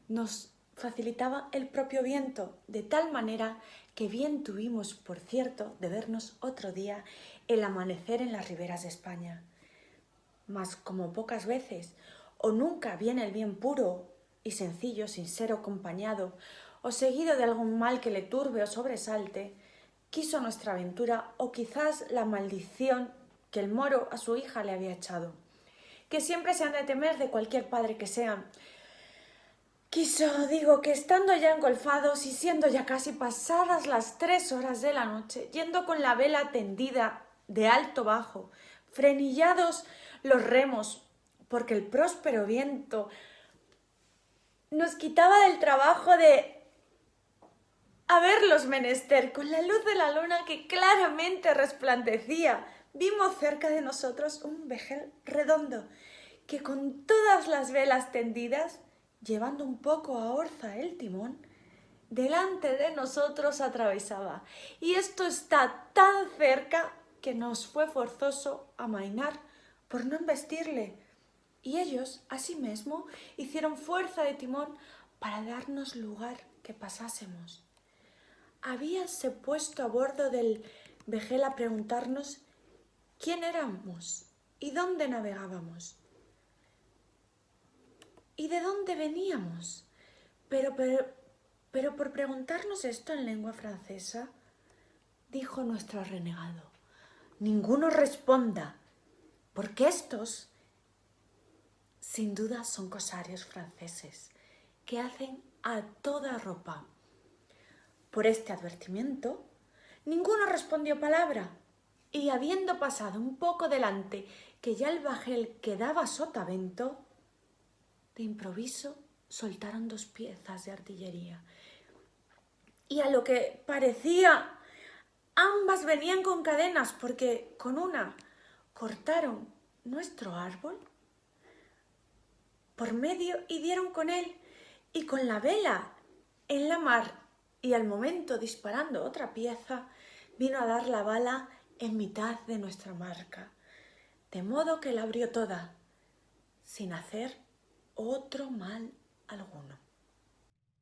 nos facilitaba el propio viento, de tal manera que bien tuvimos, por cierto, de vernos otro día el amanecer en las riberas de España. Mas como pocas veces, o nunca viene el bien puro y sencillo sin ser acompañado, o seguido de algún mal que le turbe o sobresalte, quiso nuestra aventura, o quizás la maldición que el moro a su hija le había echado, que siempre se han de temer de cualquier padre que sea. Quiso, digo, que estando ya engolfados y siendo ya casi pasadas las 3 horas de la noche, yendo con la vela tendida de alto bajo, frenillados los remos, porque el próspero viento nos quitaba del trabajo de haberlos menester, con la luz de la luna que claramente resplandecía, vimos cerca de nosotros un vejel redondo, que con todas las velas tendidas, llevando un poco a orza el timón, delante de nosotros atravesaba. Y esto está tan cerca que nos fue forzoso amainar por no embestirle. Y ellos, asimismo, hicieron fuerza de timón para darnos lugar que pasásemos. Habíanse puesto a bordo del vejel a preguntarnos quién éramos y dónde navegábamos y de dónde veníamos. Pero por preguntarnos esto en lengua francesa, dijo nuestro renegado: «Ninguno responda, porque estos, sin duda, son cosarios franceses que hacen a toda ropa». Por este advertimiento, ninguno respondió palabra, y habiendo pasado un poco delante, que ya el bajel quedaba sotavento, de improviso soltaron 2 piezas de artillería, y a lo que parecía ambas venían con cadenas, porque con una cortaron nuestro árbol por medio y dieron con él, y con la vela en la mar, y al momento disparando otra pieza, vino a dar la bala en mitad de nuestra marca, de modo que la abrió toda, sin hacer otro mal alguno.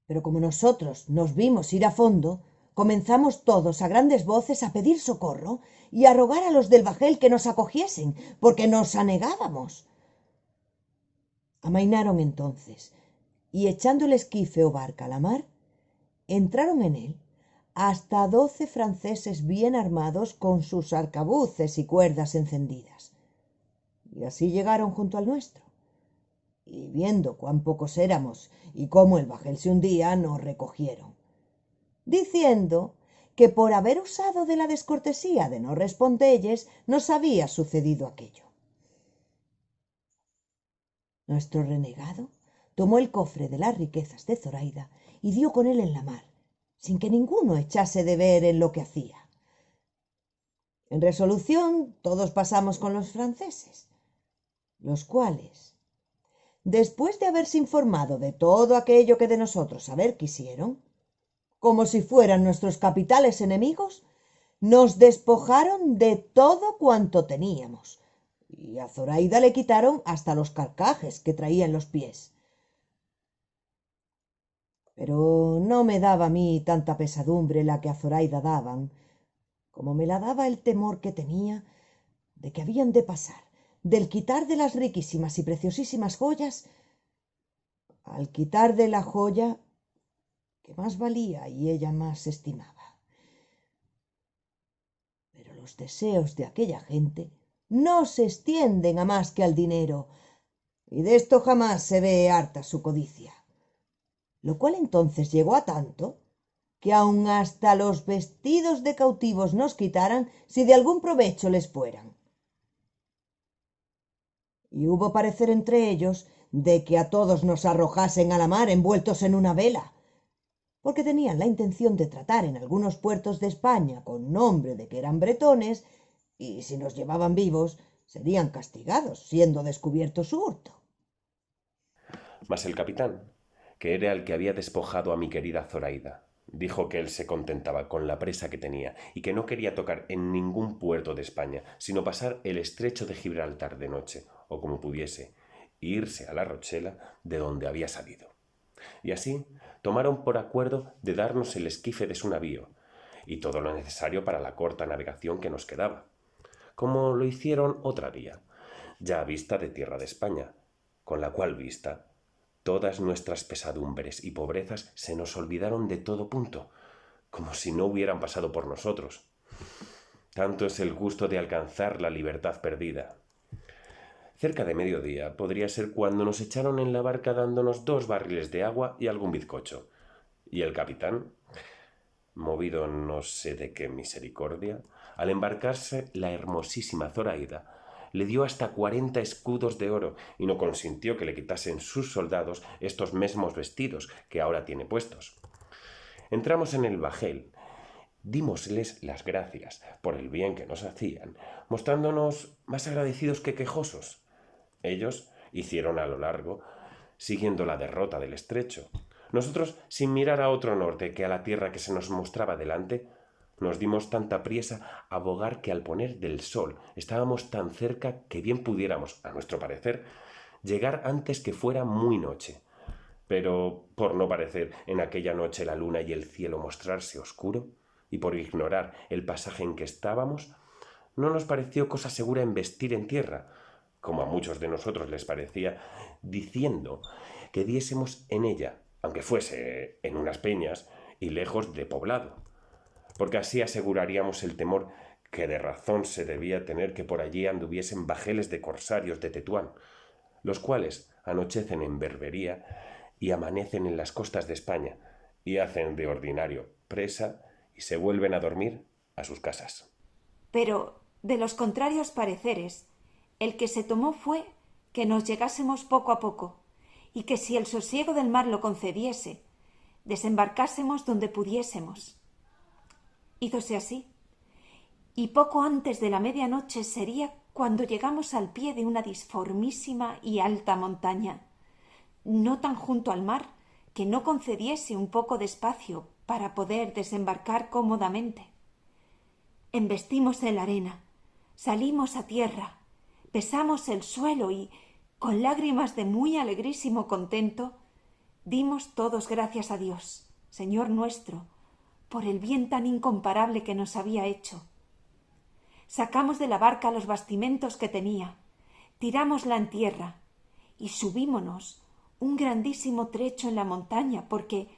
Pero como nosotros nos vimos ir a fondo, comenzamos todos a grandes voces a pedir socorro y a rogar a los del bajel que nos acogiesen, porque nos anegábamos. Amainaron entonces, y echando el esquife o barca a la mar, entraron en él hasta 12 franceses bien armados con sus arcabuces y cuerdas encendidas. Y así llegaron junto al nuestro. Y viendo cuán pocos éramos y cómo el bajel se hundía, nos recogieron, diciendo que por haber usado de la descortesía de no respondelles, nos había sucedido aquello. Nuestro renegado tomó el cofre de las riquezas de Zoraida y dio con él en la mar, sin que ninguno echase de ver en lo que hacía. En resolución, todos pasamos con los franceses, los cuales, después de haberse informado de todo aquello que de nosotros saber quisieron, como si fueran nuestros capitales enemigos, nos despojaron de todo cuanto teníamos, y a Zoraida le quitaron hasta los carcajes que traía en los pies. Pero no me daba a mí tanta pesadumbre la que a Zoraida daban, como me la daba el temor que tenía de que habían de pasar del quitar de las riquísimas y preciosísimas joyas al quitar de la joya que más valía y ella más estimaba. Pero los deseos de aquella gente no se extienden a más que al dinero, y de esto jamás se ve harta su codicia, lo cual entonces llegó a tanto que aun hasta los vestidos de cautivos nos quitaran si de algún provecho les fueran. Y hubo parecer entre ellos de que a todos nos arrojasen a la mar envueltos en una vela, porque tenían la intención de tratar en algunos puertos de España con nombre de que eran bretones, y si nos llevaban vivos serían castigados, siendo descubierto su hurto. Mas el capitán, que era el que había despojado a mi querida Zoraida, dijo que él se contentaba con la presa que tenía y que no quería tocar en ningún puerto de España, sino pasar el estrecho de Gibraltar de noche, o como pudiese, e irse a la Rochela de donde había salido. Y así tomaron por acuerdo de darnos el esquife de su navío y todo lo necesario para la corta navegación que nos quedaba, como lo hicieron otra día, ya a vista de tierra de España, con la cual vista todas nuestras pesadumbres y pobrezas se nos olvidaron de todo punto, como si no hubieran pasado por nosotros. Tanto es el gusto de alcanzar la libertad perdida. Cerca de mediodía podría ser cuando nos echaron en la barca dándonos 2 barriles de agua y algún bizcocho, y el capitán, movido no sé de qué misericordia, al embarcarse la hermosísima Zoraida, le dio hasta 40 escudos de oro y no consintió que le quitasen sus soldados estos mesmos vestidos que ahora tiene puestos. Entramos en el bajel, dímosles las gracias por el bien que nos hacían, mostrándonos más agradecidos que quejosos. Ellos hicieron a lo largo, siguiendo la derrota del estrecho. Nosotros, sin mirar a otro norte que a la tierra que se nos mostraba delante, nos dimos tanta priesa a bogar que al poner del sol estábamos tan cerca que bien pudiéramos, a nuestro parecer, llegar antes que fuera muy noche. Pero, por no parecer en aquella noche la luna y el cielo mostrarse oscuro, y por ignorar el pasaje en que estábamos, no nos pareció cosa segura embestir en tierra, como a muchos de nosotros les parecía, diciendo que diésemos en ella, aunque fuese en unas peñas y lejos de poblado, porque así aseguraríamos el temor que de razón se debía tener que por allí anduviesen bajeles de corsarios de Tetuán, los cuales anochecen en Berbería y amanecen en las costas de España, y hacen de ordinario presa y se vuelven a dormir a sus casas. Pero, de los contrarios pareceres, el que se tomó fue que nos llegásemos poco a poco, y que si el sosiego del mar lo concediese, desembarcásemos donde pudiésemos. Hízose así, y poco antes de la medianoche sería cuando llegamos al pie de una disformísima y alta montaña, no tan junto al mar que no concediese un poco de espacio para poder desembarcar cómodamente. Embestimos en la arena, salimos a tierra, besamos el suelo y, con lágrimas de muy alegrísimo contento, dimos todos gracias a Dios, Señor nuestro, por el bien tan incomparable que nos había hecho. Sacamos de la barca los bastimentos que tenía, tirámosla en tierra y subímonos un grandísimo trecho en la montaña, porque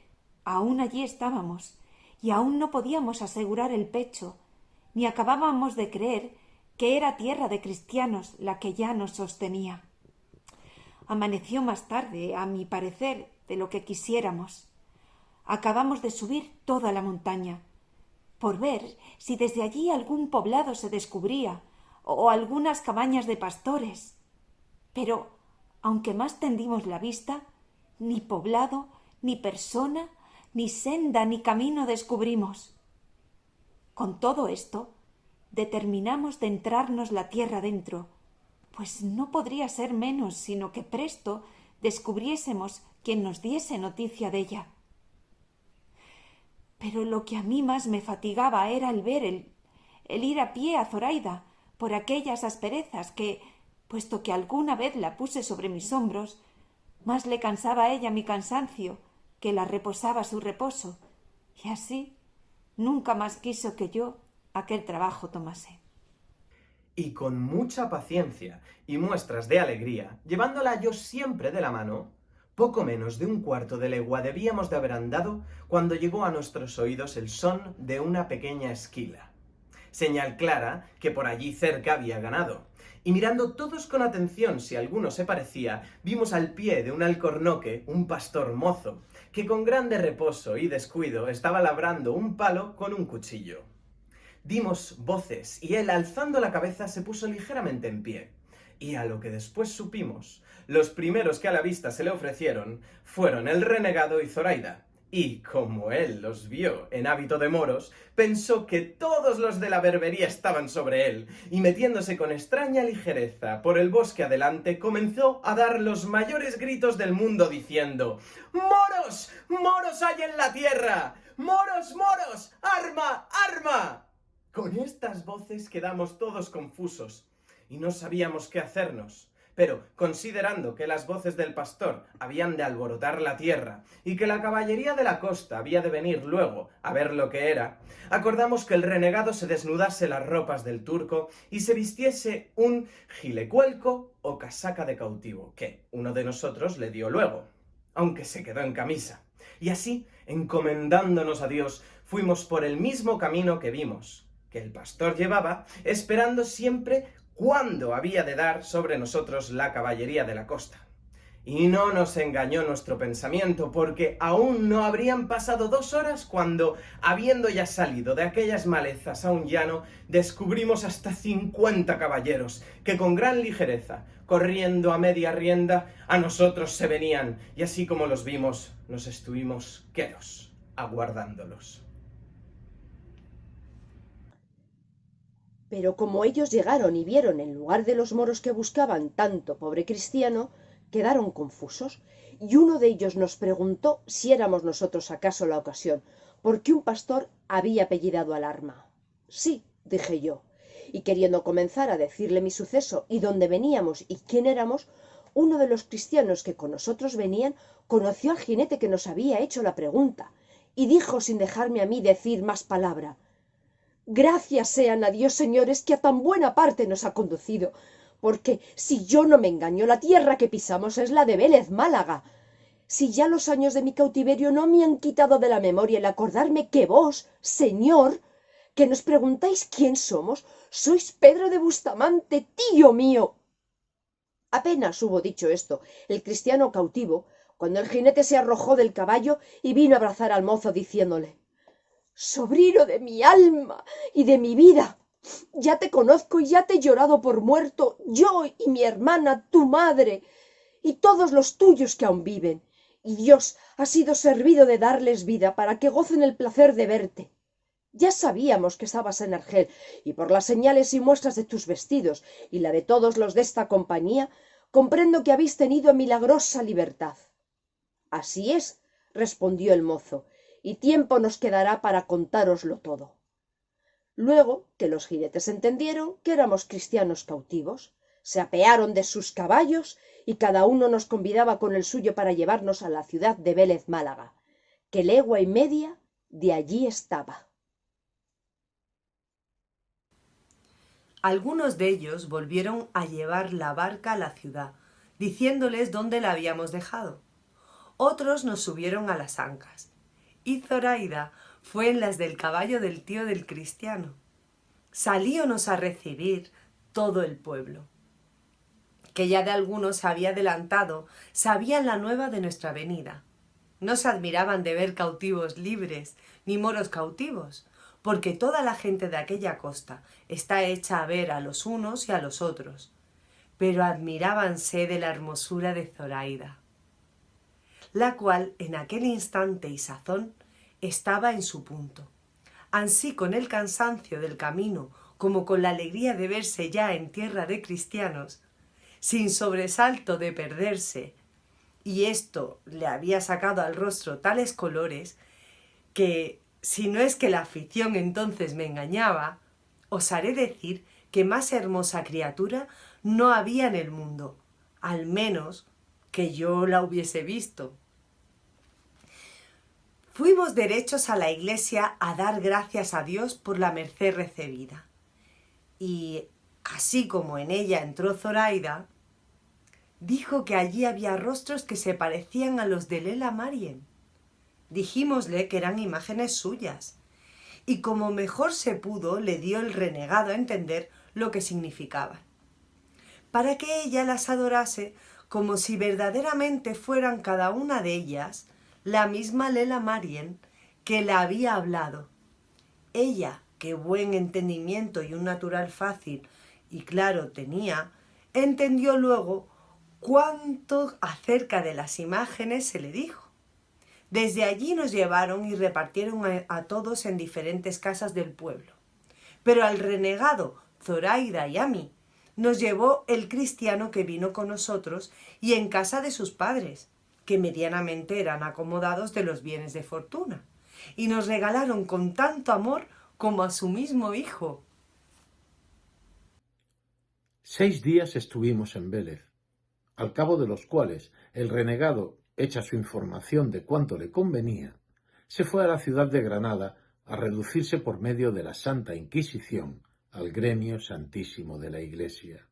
aún allí estábamos y aún no podíamos asegurar el pecho, ni acabábamos de creer que era tierra de cristianos la que ya nos sostenía. Amaneció más tarde, a mi parecer, de lo que quisiéramos. Acabamos de subir toda la montaña, por ver si desde allí algún poblado se descubría, o algunas cabañas de pastores. Pero, aunque más tendimos la vista, ni poblado, ni persona, ni senda, ni camino descubrimos. Con todo esto, determinamos de entrarnos la tierra dentro, pues no podría ser menos sino que presto descubriésemos quien nos diese noticia de ella. Pero lo que a mí más me fatigaba era el ver el ir a pie a Zoraida por aquellas asperezas que, puesto que alguna vez la puse sobre mis hombros, más le cansaba a ella mi cansancio que la reposaba su reposo, y así nunca más quiso que yo aquel trabajo tomase. Y con mucha paciencia y muestras de alegría, llevándola yo siempre de la mano, poco menos de un cuarto de legua debíamos de haber andado cuando llegó a nuestros oídos el son de una pequeña esquila, señal clara que por allí cerca había ganado. Y mirando todos con atención si alguno se parecía, vimos al pie de un alcornoque un pastor mozo, que con grande reposo y descuido estaba labrando un palo con un cuchillo. Dimos voces, y él, alzando la cabeza, se puso ligeramente en pie. Y a lo que después supimos, los primeros que a la vista se le ofrecieron fueron el renegado y Zoraida. Y como él los vio en hábito de moros, pensó que todos los de la berbería estaban sobre él, y metiéndose con extraña ligereza por el bosque adelante, comenzó a dar los mayores gritos del mundo diciendo: ¡Moros! ¡Moros hay en la tierra! ¡Moros, moros! ¡Arma, arma! Con estas voces quedamos todos confusos, y no sabíamos qué hacernos. Pero, considerando que las voces del pastor habían de alborotar la tierra, y que la caballería de la costa había de venir luego a ver lo que era, acordamos que el renegado se desnudase las ropas del turco y se vistiese un gilecuelco o casaca de cautivo, que uno de nosotros le dio luego, aunque se quedó en camisa. Y así, encomendándonos a Dios, fuimos por el mismo camino que vimos que el pastor llevaba, esperando siempre cuándo había de dar sobre nosotros la caballería de la costa. Y no nos engañó nuestro pensamiento, porque aún no habrían pasado 2 horas cuando, habiendo ya salido de aquellas malezas a un llano, descubrimos hasta 50 caballeros, que con gran ligereza, corriendo a media rienda, a nosotros se venían, y así como los vimos, nos estuvimos quedos, aguardándolos. Pero como ellos llegaron y vieron en lugar de los moros que buscaban tanto pobre cristiano, quedaron confusos, y uno de ellos nos preguntó si éramos nosotros acaso la ocasión, porque un pastor había apellidado al arma. Sí, dije yo, y queriendo comenzar a decirle mi suceso y dónde veníamos y quién éramos, uno de los cristianos que con nosotros venían conoció al jinete que nos había hecho la pregunta, y dijo sin dejarme a mí decir más palabra: «Gracias sean a Dios, señores, que a tan buena parte nos ha conducido, porque, si yo no me engaño, la tierra que pisamos es la de Vélez Málaga. Si ya los años de mi cautiverio no me han quitado de la memoria el acordarme que vos, señor, que nos preguntáis quién somos, sois Pedro de Bustamante, tío mío». Apenas hubo dicho esto el cristiano cautivo, cuando el jinete se arrojó del caballo y vino a abrazar al mozo diciéndole: «Sobrino de mi alma y de mi vida, ya te conozco y ya te he llorado por muerto, yo y mi hermana, tu madre, y todos los tuyos que aún viven, y Dios ha sido servido de darles vida para que gocen el placer de verte. Ya sabíamos que estabas en Argel, y por las señales y muestras de tus vestidos y la de todos los de esta compañía, comprendo que habéis tenido milagrosa libertad». «Así es», respondió el mozo, «y tiempo nos quedará para contároslo todo». Luego que los jinetes entendieron que éramos cristianos cautivos, se apearon de sus caballos y cada uno nos convidaba con el suyo para llevarnos a la ciudad de Vélez Málaga, que legua y media de allí estaba. Algunos de ellos volvieron a llevar la barca a la ciudad, diciéndoles dónde la habíamos dejado. Otros nos subieron a las ancas, y Zoraida fue en las del caballo del tío del cristiano. Salíonos a recibir todo el pueblo, que ya de algunos se había adelantado, sabían la nueva de nuestra venida. No se admiraban de ver cautivos libres, ni moros cautivos, porque toda la gente de aquella costa está hecha a ver a los unos y a los otros, pero admirábanse de la hermosura de Zoraida, la cual en aquel instante y sazón estaba en su punto, ansí con el cansancio del camino como con la alegría de verse ya en tierra de cristianos, sin sobresalto de perderse, y esto le había sacado al rostro tales colores que, si no es que la afición entonces me engañaba, osaré decir que más hermosa criatura no había en el mundo, al menos que yo la hubiese visto. Fuimos derechos a la iglesia a dar gracias a Dios por la merced recibida. Y así como en ella entró Zoraida, dijo que allí había rostros que se parecían a los de Lela Marien. Dijímosle que eran imágenes suyas, y como mejor se pudo le dio el renegado a entender lo que significaban, para que ella las adorase como si verdaderamente fueran cada una de ellas la misma Lela Marien que la había hablado. Ella, que buen entendimiento y un natural fácil y claro tenía, entendió luego cuánto acerca de las imágenes se le dijo. Desde allí nos llevaron y repartieron a todos en diferentes casas del pueblo. Pero al renegado, Zoraida y a mí, nos llevó el cristiano que vino con nosotros y en casa de sus padres, que medianamente eran acomodados de los bienes de fortuna, y nos regalaron con tanto amor como a su mismo hijo. 6 días estuvimos en Vélez, al cabo de los cuales el renegado, hecha su información de cuánto le convenía, se fue a la ciudad de Granada a reducirse por medio de la Santa Inquisición al gremio santísimo de la Iglesia.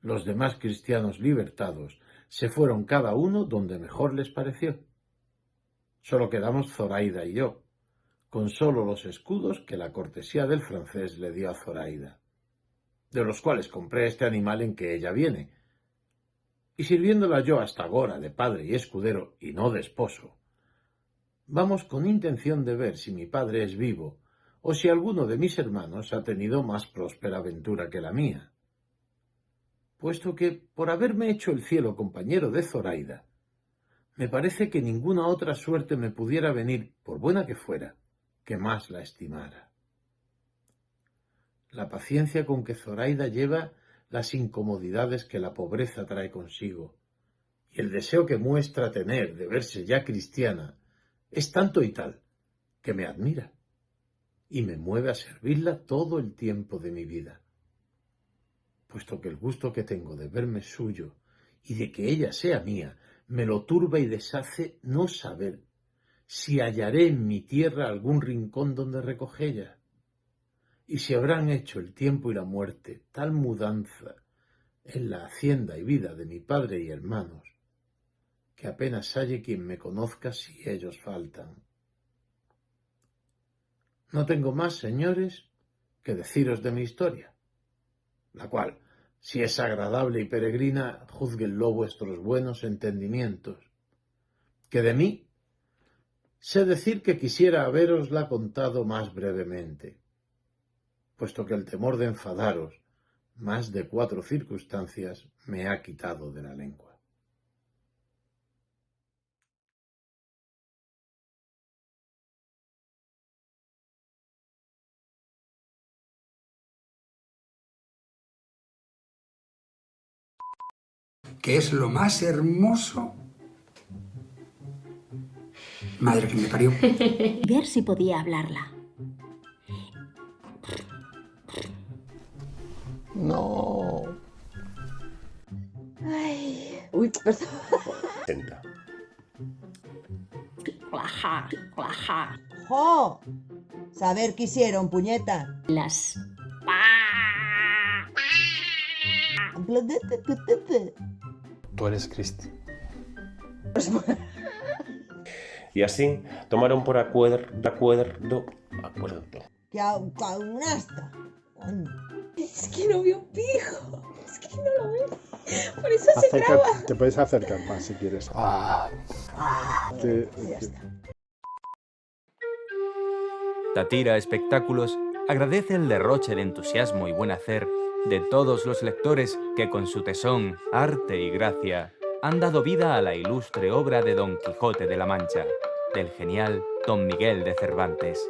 Los demás cristianos libertados se fueron cada uno donde mejor les pareció. Solo quedamos Zoraida y yo, con solo los escudos que la cortesía del francés le dio a Zoraida, de los cuales compré este animal en que ella viene, y sirviéndola yo hasta agora de padre y escudero y no de esposo, vamos con intención de ver si mi padre es vivo o si alguno de mis hermanos ha tenido más próspera aventura que la mía, puesto que, por haberme hecho el cielo compañero de Zoraida, me parece que ninguna otra suerte me pudiera venir, por buena que fuera, que más la estimara. La paciencia con que Zoraida lleva las incomodidades que la pobreza trae consigo, y el deseo que muestra tener de verse ya cristiana, es tanto y tal que me admira, y me mueve a servirla todo el tiempo de mi vida, puesto que el gusto que tengo de verme suyo y de que ella sea mía, me lo turba y deshace no saber si hallaré en mi tierra algún rincón donde recogella, y si habrán hecho el tiempo y la muerte tal mudanza en la hacienda y vida de mi padre y hermanos, que apenas halle quien me conozca si ellos faltan. No tengo más, señores, que deciros de mi historia, la cual, si es agradable y peregrina, juzguenlo vuestros buenos entendimientos, que de mí sé decir que quisiera haberosla contado más brevemente, puesto que el temor de enfadaros, más de 4 circunstancias, me ha quitado de la lengua. Que es lo más hermoso. Madre que me parió. Ver si podía hablarla. No. Ay, uy, perdón. Senta. Claja, claja. ¡Jo! Saber qué hicieron, puñeta. Las... Tú eres Cristi. Y así tomaron por acuerdo. Que un asta. Es que no veo un pijo. Es que no lo veo. Por eso se traba. Te puedes acercar más si quieres. Tatira Espectáculos agradece el derroche de entusiasmo y buen hacer de todos los lectores que con su tesón, arte y gracia han dado vida a la ilustre obra de Don Quijote de la Mancha, del genial Don Miguel de Cervantes.